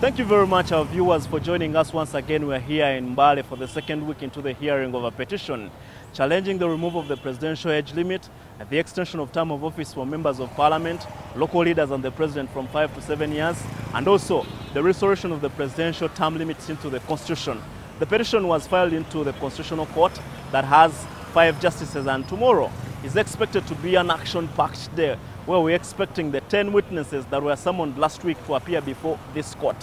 Thank you very much, our viewers, for joining us once again. We are here in Mbale for the second week into the hearing of a petition challenging the removal of the presidential age limit, the extension of term of office for members of parliament, local leaders and the president from 5 to 7 years, and also the restoration of the presidential term limits into the constitution. The petition was filed into the Constitutional Court that has 5 justices, and tomorrow is expected to be an action-packed day where we're expecting the 10 witnesses that were summoned last week to appear before this court.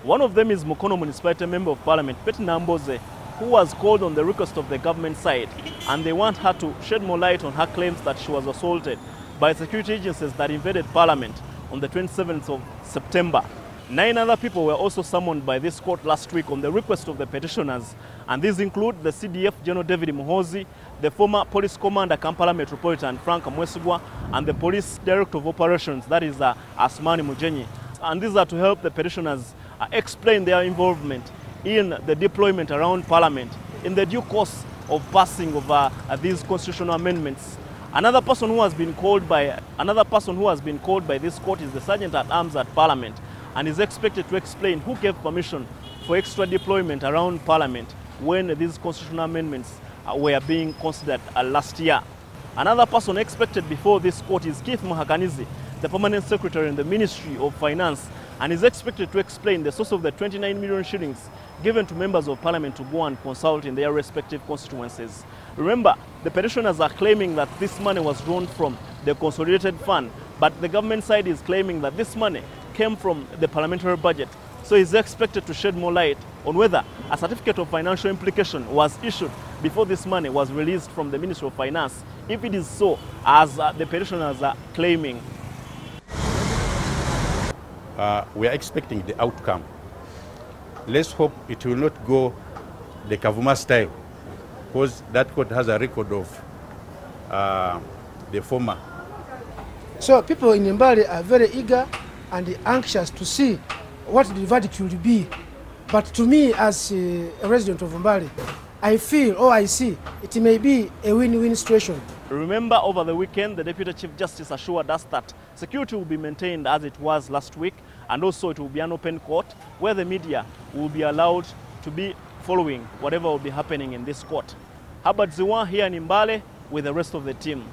One of them is Mukono Municipality Member of Parliament, Petitioner Mbale, who was called on the request of the government side, and they want her to shed more light on her claims that she was assaulted by security agencies that invaded Parliament on the 27th of September. 9 other people were also summoned by this court last week on the request of the petitioners, and these include the CDF General David Muhozi, the former police commander Kampala Metropolitan Frank Mwesigwa, and the police director of operations, that is Asmani Mujenyi. And these are to help the petitioners explain their involvement in the deployment around Parliament in the due course of passing of these constitutional amendments. Another person who has been called by this court is the Sergeant at Arms at Parliament, and is expected to explain who gave permission for extra deployment around Parliament when these constitutional amendments were being considered last year. Another person expected before this court is Keith Muhakanizi, the Permanent Secretary in the Ministry of Finance, and is expected to explain the source of the 29 million shillings given to members of Parliament to go and consult in their respective constituencies. Remember, the petitioners are claiming that this money was drawn from the consolidated fund, but the government side is claiming that this money came from the parliamentary budget. So he's expected to shed more light on whether a certificate of financial implication was issued before this money was released from the Ministry of Finance, if it is so, as the petitioners are claiming. We are expecting the outcome. Let's hope it will not go the Kavuma style, because that court has a record of the former. So people in Mbale are very eager and anxious to see what the verdict will be. But to me, as a resident of Mbale, I feel, or I see, it may be a win-win situation. Remember, over the weekend, the Deputy Chief Justice assured us that security will be maintained as it was last week, and also it will be an open court where the media will be allowed to be following whatever will be happening in this court. Herbert Zziwa here in Mbale with the rest of the team.